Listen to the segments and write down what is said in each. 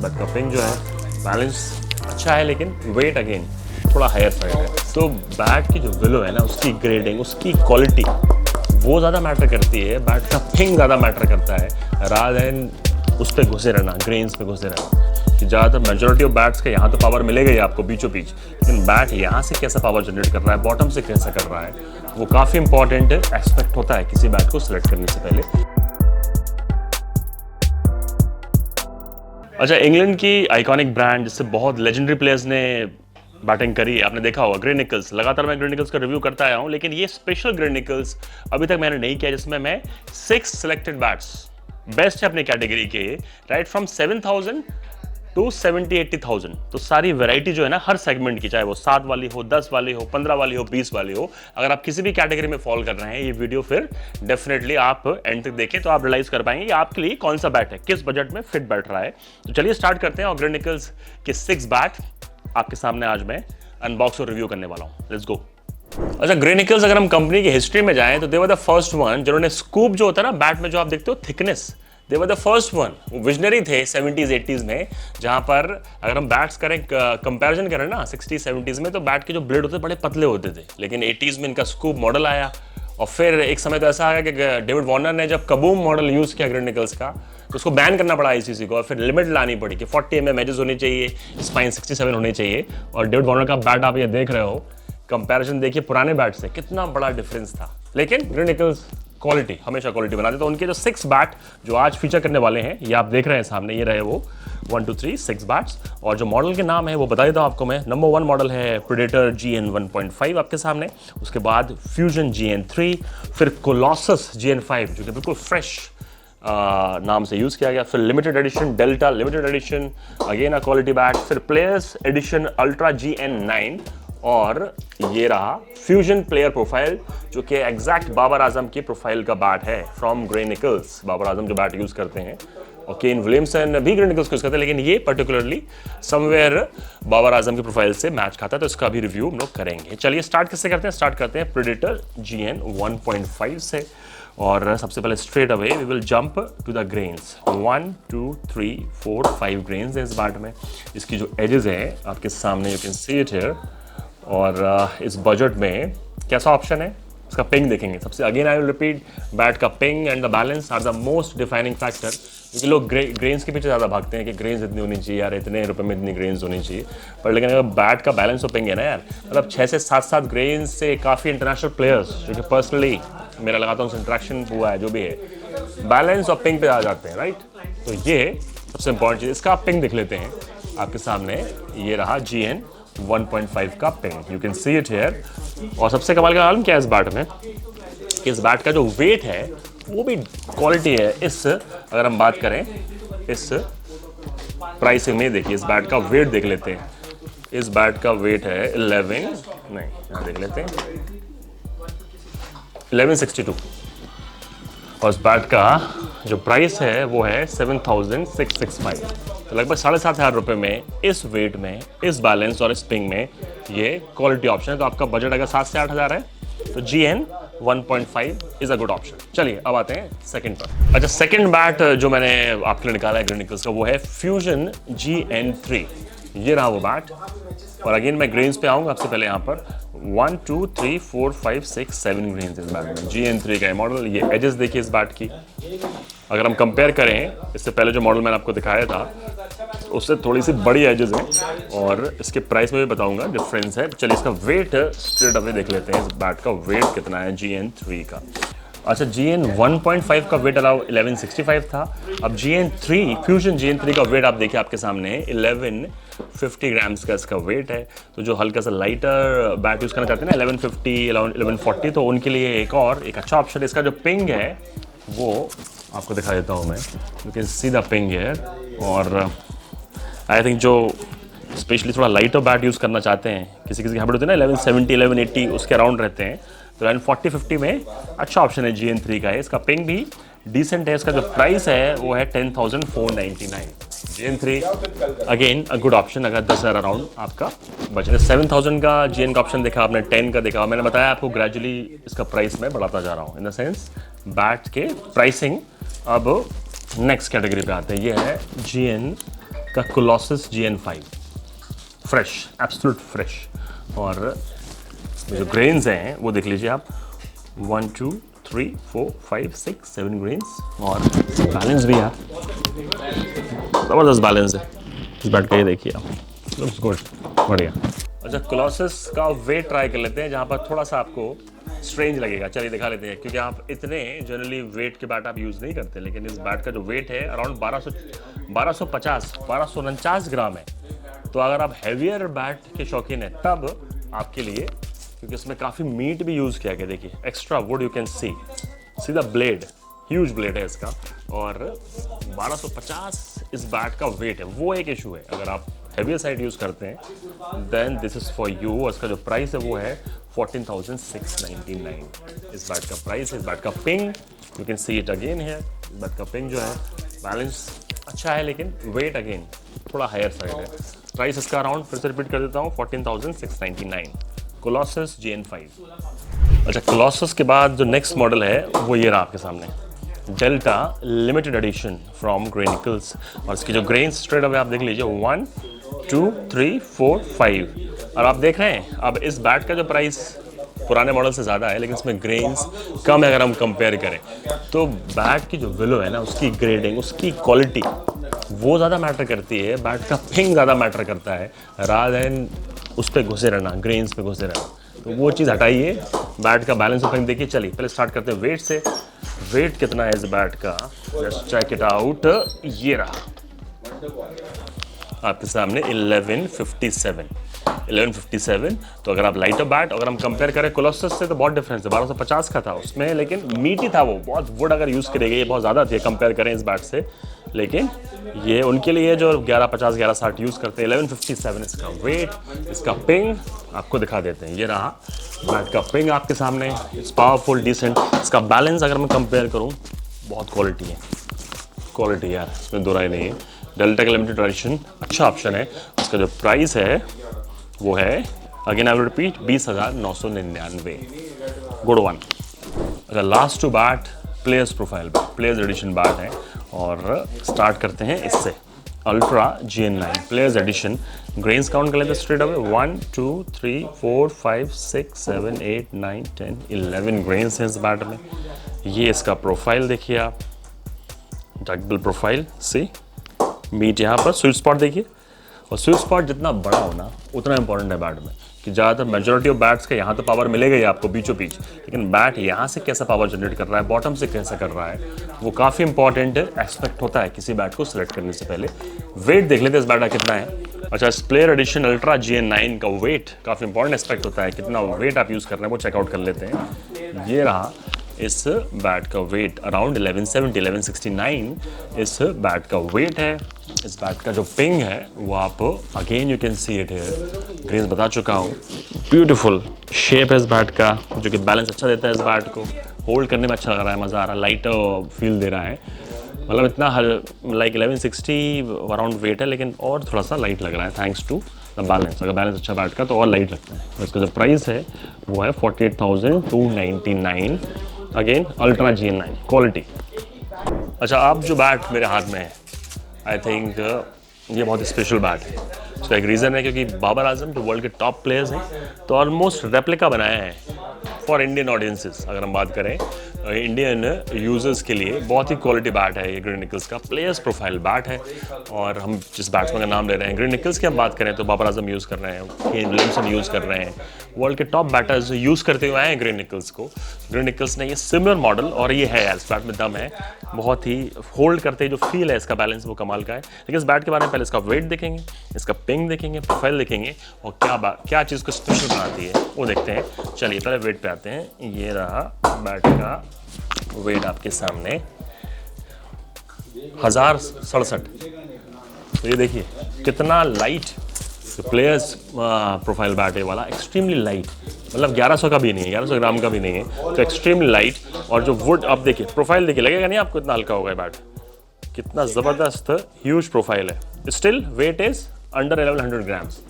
Bat का ping जो है, बैलेंस अच्छा है, लेकिन वेट अगेन थोड़ा हायर साइड है। तो बैट की जो विलो है ना, उसकी ग्रेडिंग, उसकी क्वालिटी वो ज़्यादा मैटर करती है, बैट का पिंग ज़्यादा मैटर करता है, रादर देन उस पर घुसे रहना, ग्रेन्स पे घुसे रहना। कि ज़्यादातर मेजोरिटी ऑफ बैट्स का यहाँ तो पावर मिलेगा ही आपको बीचों बीच, लेकिन बैट यहाँ से कैसा पावर जनरेट कर रहा है, बॉटम से कैसा कर रहा है, वो काफ़ी इंपॉर्टेंट एस्पेक्ट होता है किसी बैट को सिलेक्ट करने से पहले। अच्छा, इंग्लैंड की आइकॉनिक ब्रांड जिससे बहुत लेजेंडरी प्लेयर्स ने बैटिंग करी, आपने देखा होगा, ग्रे निकल्स। लगातार मैं ग्रे निकल्स का रिव्यू करता आया हूँ, लेकिन ये स्पेशल ग्रे निकल्स अभी तक मैंने नहीं किया जिसमें मैं 6 सिलेक्टेड बैट्स बेस्ट है अपनी कैटेगरी के, राइट फ्रॉम 7,000 टू 70-80,000। तो सारी वैरायटी जो है ना हर सेगमेंट की, चाहे वो 7 वाली हो, 10 वाली हो, 15 वाली हो, 20 वाली हो, अगर आप किसी भी कैटेगरी में फॉल कर रहे हैं, ये वीडियो फिर डेफिनेटली आप एंड तक देखें तो आप रियलाइज कर पाएंगे कि आपके लिए कौन सा बैट है, किस बजट में फिट बैठ रहा है। तो चलिए स्टार्ट करते हैं और ग्रे निकल्स के 6 बैट आपके सामने आज मैं अनबॉक्स और रिव्यू करने वाला हूँ। Let's go. अच्छा, ग्रे निकल्स अगर हम कंपनी की हिस्ट्री में जाएं तो दे वर द फर्स्ट वन जिन्होंने स्कूप जो होता है ना बैट में, जो आप देखते हो thickness, they were the first one. वो विजनरी थे 70s 80s में, जहां पर अगर हम बैट्स करें, कंपैरिजन करें ना 60s 70s में, तो बैट के जो ब्लेड होते बड़े पतले होते थे, लेकिन 80s में इनका स्कूप मॉडल आया। और फिर एक समय तो ऐसा आया कि डेविड वार्नर ने जब कबूम मॉडल यूज किया ग्रे निकल्स का, तो उसको बैन करना पड़ा आईसीसी को, और फिर लिमिट लानी पड़ी कि 40 mm एजेस होनी चाहिए, स्पाइन 67 होने चाहिए। और डेविड वार्नर का बैट आप ये देख रहे हो, कंपैरिजन देखिए पुराने बैट से, कितना बड़ा डिफरेंस था। लेकिन ग्रे निकल्स क्वालिटी, हमेशा क्वालिटी बनाते। तो उनके जो 6 बैट जो आज फीचर करने वाले हैं, ये आप देख रहे हैं सामने, ये रहे वो 1 2 3 6 बैट्स। और जो मॉडल के नाम है वो बता देता हूँ आपको मैं। नंबर 1 मॉडल है प्रेडेटर GN 1.5 आपके सामने, उसके बाद फ्यूजन GN 3, फिर कोलोसस GN 5 जो कि बिल्कुल फ्रेश नाम से यूज़ किया गया, फिर limited edition delta limited edition, again a quality bat, फिर प्लेयर्स एडिशन अल्ट्रा GN 9, और ये रहा फ्यूजन प्लेयर प्रोफाइल जो कि एग्जैक्ट बाबर आजम की प्रोफाइल का बैट है from grey Nicholls. Babar Azam जो बैट यूज़ करते हैं, और केन विलियमसन भी ग्रे निकल्स को यूज़ करते हैं, लेकिन ये पर्टिकुलरली समवेयर बाबर आजम की प्रोफाइल से मैच खाता है, तो इसका भी रिव्यू हम लोग करेंगे। चलिए स्टार्ट किससे करते हैं? स्टार्ट करते हैं प्रेडेटर GN 1.5 से। और सबसे पहले straight away we will jump to the grains. 1 2 3 4 5 grains है इस बैट में। इसकी जो एजेस हैं आपके सामने, you can see it here. और इस बजट में कैसा ऑप्शन है, इसका पिंग देखेंगे सबसे। Again I will repeat, bat का ping and the balance are the most defining factor, क्योंकि लोग ग्रेन्स के पीछे ज़्यादा भागते हैं कि ग्रेन्स इतनी होनी चाहिए यार, इतने रुपए में इतनी ग्रेन्स होनी चाहिए। पर लेकिन अगर बैट का बैलेंस और पिंग है ना यार, मतलब 6 से 7 ग्रेन्स से काफ़ी इंटरनेशनल प्लेयर्स जो कि पर्सनली मेरा लगाता हूँ इंटरेक्शन हुआ है, जो भी है, बैलेंस और पिंग पे आ जाते हैं, राइट। तो ये सबसे इंपॉर्टेंट चीज़। इसका आप पिंग देख लेते हैं आपके सामने, ये रहा GN 1.5 का ping, you can see it here. और सबसे कमाल का मालूम क्या है इस बैट में, इस बैट का जो वेट है वो भी क्वालिटी है। इस अगर हम बात करें इस प्राइसिंग में, देखिए इस बैट का वेट देख लेते हैं। इस बैट का वेट है 11 देख लेते हैं 1162, और इस बैट का जो प्राइस है वो है 7,665। तो लगभग 7,500 रुपये में, इस वेट में, इस बैलेंस और इस पिंग में ये क्वालिटी ऑप्शन है। तो आपका बजट अगर 7 से 8 हज़ार है तो GN 1.5 is a good option. चलिए अब आते हैं सेकंड पर। अच्छा, सेकंड बैट जो मैंने आपके लिए निकाला है ग्रे निकल्स का, वो है फ्यूजन GN 3। ये रहा वो बैट। और अगेन मैं ग्रेन्स पे आऊँगा सबसे पहले। यहाँ पर 1 2 3 4 5 6 7 ग्रेन्स इस बैट में। GN 3 का मॉडल। ये एजेस देखिए इस बैट की, अगर हम कंपेयर करें इससे पहले जो मॉडल मैंने आपको दिखाया था उससे थोड़ी सी बड़ी एजेस हैं, और इसके प्राइस में भी बताऊंगा डिफरेंस है। चलिए इसका वेट स्ट्रेट अवे देख लेते हैं, इस बैट का वेट कितना है GN 3 का। अच्छा, GN 1.5 का वेट अलाउ 1165 था। अब GN 3 फ्यूजन GN 3 का वेट आप देखिए आपके सामने 1150 ग्राम्स का इसका वेट है। तो जो हल्का सा लाइटर बैट यूज़ करना चाहते हैं ना 1150 1140, तो उनके लिए एक अच्छा ऑप्शन है। इसका जो पिंग है वो आपको दिखा देता हूँ मैं, you can see the ping here. और आई थिंक जो स्पेशली थोड़ा लाइटर बैट यूज़ करना चाहते हैं, किसी की हैबिट होती है ना 1170 1180 उसके अराउंड रहते हैं, तो 1140-50 में अच्छा ऑप्शन है GN 3 का है। इसका पिंग भी डिसेंट है। इसका जो प्राइस है वो है 10,499। GN 3 again a good option अगर 10,000 अराउंड आपका बजट। 7,000 का GN का ऑप्शन देखा आपने, 10 का देखा। मैंने बताया आपको ग्रेजुअली इसका प्राइस मैं बढ़ाता जा रहा हूँ, इन द सेंस बैट के प्राइसिंग। अब नेक्स्ट कैटेगरी पे आते हैं, ये है GN इसका Colossus GN5 fresh, absolute fresh. और जो ग्रेन्स हैं वो देख लीजिए आप, 1 2 3 4 5 6 7 ग्रेन्स, और बैलेंस भी यार ज़बरदस्त बैलेंस है इस बैट का, ये देखिए आप, लुक्स गुड, बढ़िया। अच्छा, कोलोसस का वेट ट्राई कर लेते हैं, जहाँ पर थोड़ा सा आपको स्ट्रेंज लगेगा। चलिए दिखा लेते हैं, क्योंकि आप इतने जनरली वेट के बैट आप यूज़ नहीं करते, लेकिन इस बैट का जो वेट है अराउंड 1249 ग्राम है। तो अगर आप हैवियर बैट के शौकीन हैं तब आपके लिए, क्योंकि इसमें काफ़ी मीट भी यूज़ किया गया, देखिए extra would, you can see the blade, huge blade है इसका, और 1250 इस बैट का वेट है। वो एक इशू है, अगर आप हैवियर साइड यूज़ करते हैं then this is for you. और इसका जो प्राइस है वो है 14,699 इस बैट का प्राइस है। इस बैट का ping you can see it again है, इस बैट का पिंग जो है बैलेंस अच्छा है, लेकिन वेट अगेन थोड़ा हायर साइड है। प्राइस इसका अराउंड, फिर से रिपीट कर देता हूँ, 14,699 कोलोसस GN5। अच्छा, कोलोसस के बाद जो नेक्स्ट मॉडल है वो ये रहा आपके सामने, डेल्टा लिमिटेड एडिशन फ्रॉम ग्रेनिकल्स। और इसकी जो ग्रेन स्ट्रेट अवे आप देख लीजिए, 1 2 3 4 5। और आप देख रहे हैं अब इस बैट का जो प्राइस पुराने मॉडल से ज़्यादा है, लेकिन इसमें ग्रेन्स कम है। अगर हम कंपेयर करें तो बैट की जो विलो है ना, उसकी ग्रेडिंग, उसकी क्वालिटी वो ज़्यादा मैटर करती है, बैट का पिंग ज़्यादा मैटर करता है, रादर देन उस पर घुसे रहना, ग्रेन्स पे घुसे रहना। तो वो चीज़ हटाइए, बैट का बैलेंस और पिंग देखिए। चलिए पहले स्टार्ट करते हैं वेट से। वेट कितना है इस बैट का, जस्ट चेक इट आउट, ये रहा आपके सामने 1157। तो अगर आप लाइटर बैट, अगर हम कंपेयर करें कोलोसस से तो बहुत डिफरेंस है। 1250 का था उसमें, लेकिन मीटी था वो, बहुत वुड अगर यूज़ करेंगे, ये बहुत ज़्यादा थी कंपेयर करें इस बैट से। लेकिन ये उनके लिए जो 1150 1160 यूज़ करते हैं। 1157 इसका वेट, इसका पिंग आपको दिखा देते हैं, ये रहा बैट का पिंग आपके सामने। It's powerful, decent. इसका बैलेंस अगर मैं कंपेयर करूँ, बहुत क्वालिटी यार, इसमें दो राय नहीं है। डेल्टा का लिमिटेड एडिशन अच्छा ऑप्शन है। उसका जो प्राइस है वो है, again I will repeat, 20,999, good one. अच्छा, last two bat players profile, players edition bat है, और स्टार्ट करते हैं इससे, ultra GN9 players edition. Grains count कर लेते हैं स्ट्रेट अवे, 1 2 3 4 5 6 7 8 9 10 11 ग्रेन्स हैं इस बैट में। ये इसका प्रोफाइल देखिए आप, डक्बल प्रोफाइल से मीट यहाँ पर, स्वीट स्पॉट देखिए। और स्वीट स्पॉट जितना बड़ा होना उतना इंपॉर्टेंट है बैट में, कि ज़्यादातर मेजॉरिटी ऑफ बैट्स का यहाँ तो पावर मिलेगा ही आपको बीचों बीच, लेकिन बैट यहाँ से कैसा पावर जनरेट कर रहा है, बॉटम से कैसा कर रहा है, वो काफ़ी इंपॉर्टेंट एस्पेक्ट होता है किसी बैट को सिलेक्ट करने से पहले। वेट देख लेते हैं इस बैट का कितना है। अच्छा, इस प्लेयर एडिशन अल्ट्रा GN9 का वेट काफ़ी इंपॉर्टेंट एस्पेक्ट होता है, कितना वेट आप यूज़ कर रहे हैं वो चेकआउट कर लेते हैं। ये रहा इस बैट का वेट, अराउंड 1169 इस बैट का वेट है। इस बैट का जो पिंग है वो आप again you can see it here, grains बता चुका हूँ। ब्यूटीफुल शेप है इस बैट का, जो कि बैलेंस अच्छा देता है इस बैट को, होल्ड करने में अच्छा लग रहा है, मज़ा आ रहा है, लाइट फील दे रहा है। मतलब इतना लाइक 1160 अराउंड वेट है, लेकिन और थोड़ा सा लाइट लग रहा है थैंक्स टू द बैलेंस। अगर बैलेंस अच्छा बैट का तो और लाइट लगता है। इसका जो प्राइस है वो है 48,299, अगेन अल्ट्रा GN9 क्वालिटी। अच्छा, अब जो बैट मेरे हाथ में है, आई थिंक ये बहुत स्पेशल बैट है। उसका एक रीज़न है, क्योंकि बाबर आजम जो वर्ल्ड के टॉप प्लेयर्स हैं, तो ऑलमोस्ट रेप्लिका बनाया है फॉर इंडियन ऑडियंसेस। अगर हम बात करें इंडियन यूजर्स के लिए, बहुत ही क्वालिटी बैट है ये ग्रेनिकल्स का, प्लेयर्स प्रोफाइल बैट है। और हम जिस बैट्समैन का नाम ले रहे हैं ग्रेनिकल्स की हम बात करें तो बाबर आजम यूज़ कर रहे हैं, केन विलियमसन यूज़ कर रहे हैं, वर्ल्ड के टॉप बैटर्स यूज़ करते हुए आए हैं ग्रेनिकल्स को। ग्रेनिकल्स ने ये सिमिलर मॉडल, और ये है यार, इस बैट में दम है, बहुत ही होल्ड करते ही जो फील है इसका, बैलेंस वो कमाल का है। लेकिन इस बैट के बारे में पहले इसका वेट देखेंगे, इसका पिंग देखेंगे, प्रोफाइल देखेंगे, और क्या चीज़ को स्पेशल बनाती है वो देखते हैं। चलिए पहले वेट पे आते हैं। ये रहा बैट का वेट आपके सामने, 1067। तो ये देखिए कितना लाइट प्लेयर्स प्रोफाइल बैट है वाला, एक्सट्रीमली लाइट, मतलब 1100 का भी नहीं है, 1100 ग्राम का भी नहीं है, तो एक्सट्रीमली लाइट। और जो वुड आप देखिए, प्रोफाइल देखिए, लगेगा नहीं आपको इतना हल्का होगा बैट, कितना ज़बरदस्त ह्यूज प्रोफाइल है। Still weight is under 1100 grams,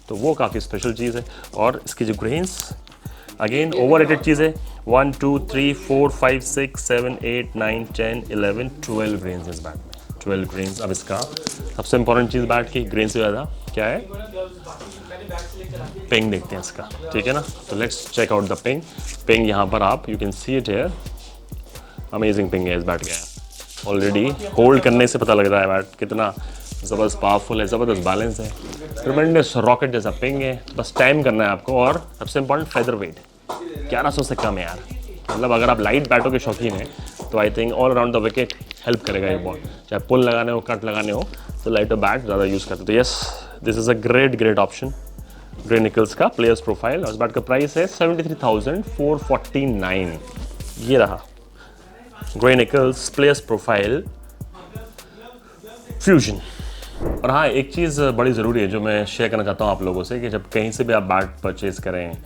तो वो काफ़ी स्पेशल चीज़ है। और इसकी जो ग्रेन्स अगेन ओवर रेटेड चीज़ है, 1 2 3 4 5 6 7 8 9 10 11 12 ग्रेन्स इस बैट में। 12 ग्रेन्स। अब इसका सबसे इंपॉर्टेंट चीज़ बैट की ग्रेन से ज़्यादा क्या है, पिंग देखते हैं इसका, ठीक है ना। तो let's check out the ping. Ping यहाँ पर आप you can see it here, amazing ping है इस बैट का। ऑलरेडी होल्ड करने से पता लग रहा है बैट कितना ज़बरदस्त पावरफुल है, ज़बरदस्त बैलेंस है, ट्रिमेंडस रॉकेट जैसा पिंग है। बस टाइम करना है आपको, और सबसे इंपॉर्टेंट फेदर वेट 1100 से कम है यार। मतलब अगर आप लाइट बैटों के शौकीन हैं तो I think all around the wicket help करेगा ये बॉल। चाहे पुल लगाने हो, कट लगाने हो, तो लाइटर बैट ज़्यादा यूज़ करते। तो yes, this is a great option, grey Nicholls का प्लेयर्स प्रोफाइल। और इस बैट का प्राइस है 73,449। ये रहा grey Nicholls players profile fusion. और हाँ, एक चीज़ बड़ी ज़रूरी है जो मैं शेयर करना चाहता हूँ आप लोगों से, कि जब कहीं से भी आप बैट परचेज़ करें,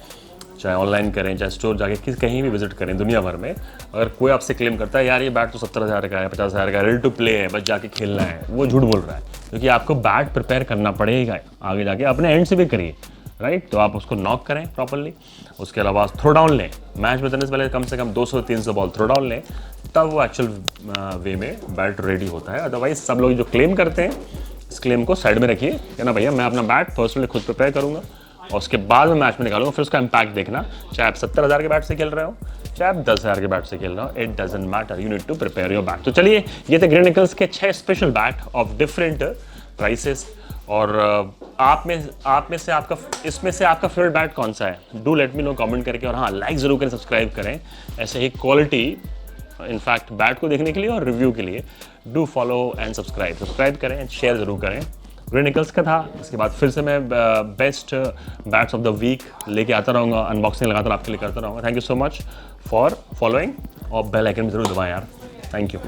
चाहे ऑनलाइन करें, चाहे स्टोर जाके कहीं भी विजिट करें दुनिया भर में, अगर कोई आपसे क्लेम करता है यार ये बैट तो 70,000 का है, 50,000 का है, रेडी टू प्ले है, बस जाके खेलना है, वो झूठ बोल रहा है। क्योंकि आपको बैट प्रिपेयर करना पड़ेगा, आगे जाके अपने एंड से भी करिए, राइट। तो आप उसको नॉक करें प्रॉपरली, उसके अलावा थ्रो डाउन लें, मैच में उतरने से पहले कम से कम 200-300 बॉल थ्रो डाउन लें, तब वो एक्चुअल वे में बैट रेडी होता है। अदरवाइज सब लोग जो क्लेम करते हैं, इस क्लेम को साइड में रखिए, कि ना भैया मैं अपना बैट पर्सनली खुद प्रिपेयर करूँगा और उसके बाद में मैच में निकालूंगा, फिर उसका इम्पैक्ट देखना। चाहे आप 70,000 के बैट से खेल रहे हो, चाहे आप 10,000 के बैट से खेल रहे हो, it doesn't matter, you need to prepare your bat. तो चलिए, ये थे ग्रे निकल्स के 6 special bat of different prices. और आप में से आपका इसमें से आपका फेवरेट बैट कौन सा है, do let me know comment करके। और हाँ, लाइक ज़रूर करें, सब्सक्राइब करें ऐसे ही क्वालिटी इनफैक्ट बैट को देखने के लिए और रिव्यू के लिए। डू फॉलो एंड सब्सक्राइब करें एंड शेयर ज़रूर करें। ग्रे निकल्स का था, इसके बाद फिर से मैं best bats of the week लेके आता रहूँगा, अनबॉक्सिंग लगातार आपके लिए करता रहूँगा। Thank you so much for following, और बेल आइकन भी ज़रूर दबाएं यार। Thank you.